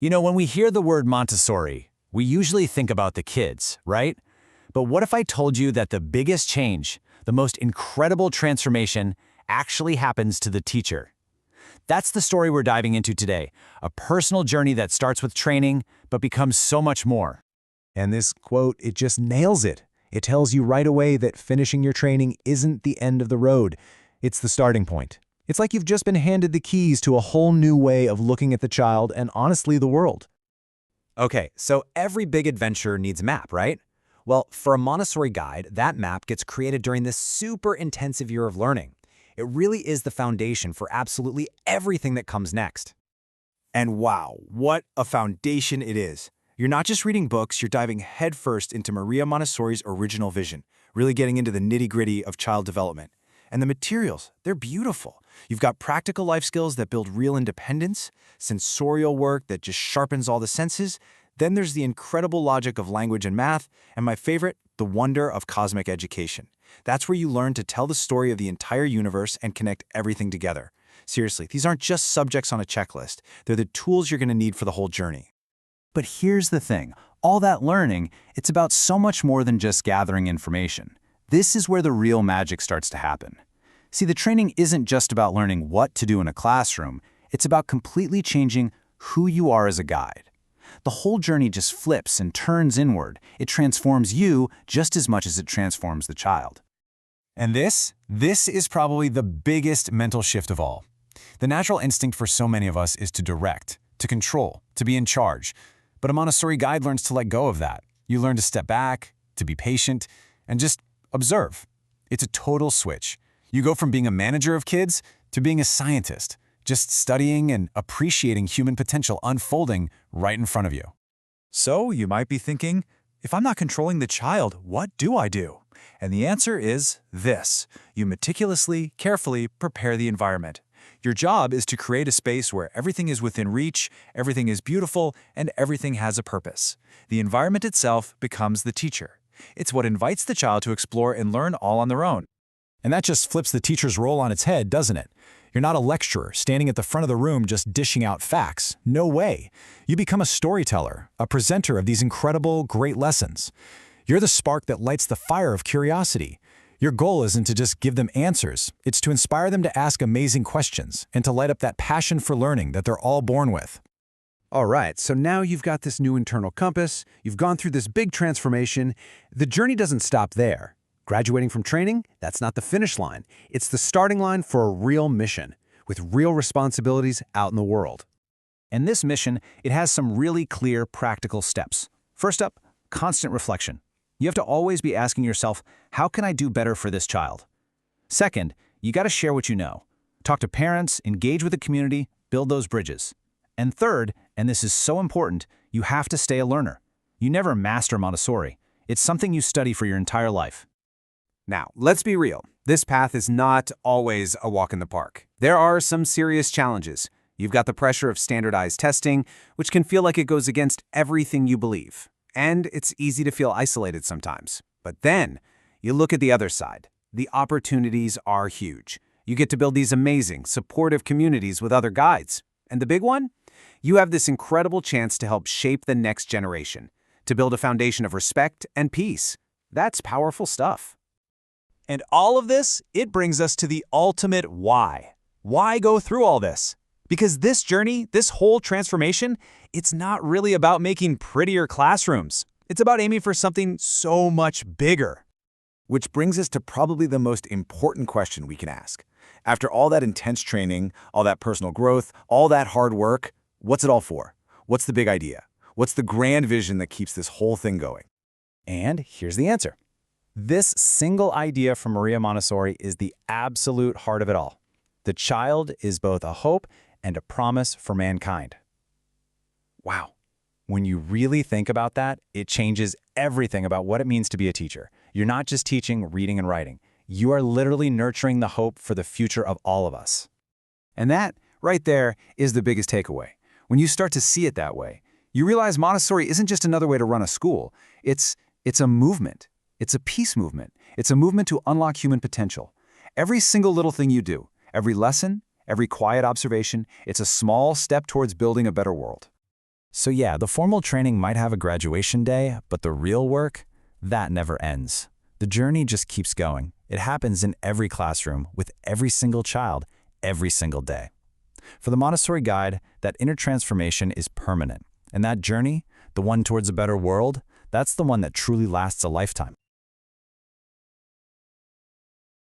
You know, when we hear the word Montessori, we usually think about the kids, right? But what if I told you that the biggest change, the most incredible transformation, actually happens to the teacher? That's the story we're diving into today, a personal journey that starts with training, but becomes so much more. And this quote, it just nails it. It tells you right away that finishing your training isn't the end of the road. It's the starting point. It's like you've just been handed the keys to a whole new way of looking at the child and honestly the world. Okay, so every big adventure needs a map, right? Well, for a Montessori guide, that map gets created during this super intensive year of learning. It really is the foundation for absolutely everything that comes next. And wow, what a foundation it is. You're not just reading books, you're diving headfirst into Maria Montessori's original vision, really getting into the nitty-gritty of child development. And the materials, they're beautiful. You've got practical life skills that build real independence, sensorial work that just sharpens all the senses. Then there's the incredible logic of language and math, and my favorite, the wonder of cosmic education. That's where you learn to tell the story of the entire universe and connect everything together. Seriously, these aren't just subjects on a checklist. They're the tools you're going to need for the whole journey. But here's the thing, all that learning, it's about so much more than just gathering information. This is where the real magic starts to happen. See, the training isn't just about learning what to do in a classroom, it's about completely changing who you are as a guide. The whole journey just flips and turns inward. It transforms you just as much as it transforms the child. And this is probably the biggest mental shift of all. The natural instinct for so many of us is to direct, to control, to be in charge. But a Montessori guide learns to let go of that. You learn to step back, to be patient, and just observe. It's a total switch. You go from being a manager of kids to being a scientist, just studying and appreciating human potential unfolding right in front of you. So you might be thinking, if I'm not controlling the child, what do I do? And the answer is this. You meticulously, carefully prepare the environment. Your job is to create a space where everything is within reach, everything is beautiful, and everything has a purpose. The environment itself becomes the teacher. It's what invites the child to explore and learn all on their own. And that just flips the teacher's role on its head, doesn't it? You're not a lecturer standing at the front of the room just dishing out facts. No way. You become a storyteller, a presenter of these incredible, great lessons. You're the spark that lights the fire of curiosity. Your goal isn't to just give them answers. It's to inspire them to ask amazing questions and to light up that passion for learning that they're all born with. All right, so now you've got this new internal compass, you've gone through this big transformation. The journey doesn't stop there. Graduating from training, that's not the finish line. It's the starting line for a real mission, with real responsibilities out in the world. And this mission, it has some really clear, practical steps. First up, constant reflection. You have to always be asking yourself, how can I do better for this child? Second, you got to share what you know. Talk to parents, engage with the community, build those bridges. And third, and this is so important, you have to stay a learner. You never master Montessori. It's something you study for your entire life. Now, let's be real. This path is not always a walk in the park. There are some serious challenges. You've got the pressure of standardized testing, which can feel like it goes against everything you believe. And it's easy to feel isolated sometimes. But then, you look at the other side. The opportunities are huge. You get to build these amazing, supportive communities with other guides. And the big one? You have this incredible chance to help shape the next generation, to build a foundation of respect and peace. That's powerful stuff. And all of this, it brings us to the ultimate why. Why go through all this? Because this journey, this whole transformation, it's not really about making prettier classrooms. It's about aiming for something so much bigger. Which brings us to probably the most important question we can ask. After all that intense training, all that personal growth, all that hard work, what's it all for? What's the big idea? What's the grand vision that keeps this whole thing going? And here's the answer. This single idea from Maria Montessori is the absolute heart of it all. The child is both a hope and a promise for mankind. Wow. When you really think about that, it changes everything about what it means to be a teacher. You're not just teaching reading and writing. You are literally nurturing the hope for the future of all of us. And that, right there, is the biggest takeaway. When you start to see it that way, you realize Montessori isn't just another way to run a school. It's a movement. It's a peace movement. It's a movement to unlock human potential. Every single little thing you do, every lesson, every quiet observation, it's a small step towards building a better world. So yeah, the formal training might have a graduation day, but the real work, that never ends. The journey just keeps going. It happens in every classroom, with every single child, every single day. For the Montessori Guide, that inner transformation is permanent. And that journey, the one towards a better world, that's the one that truly lasts a lifetime.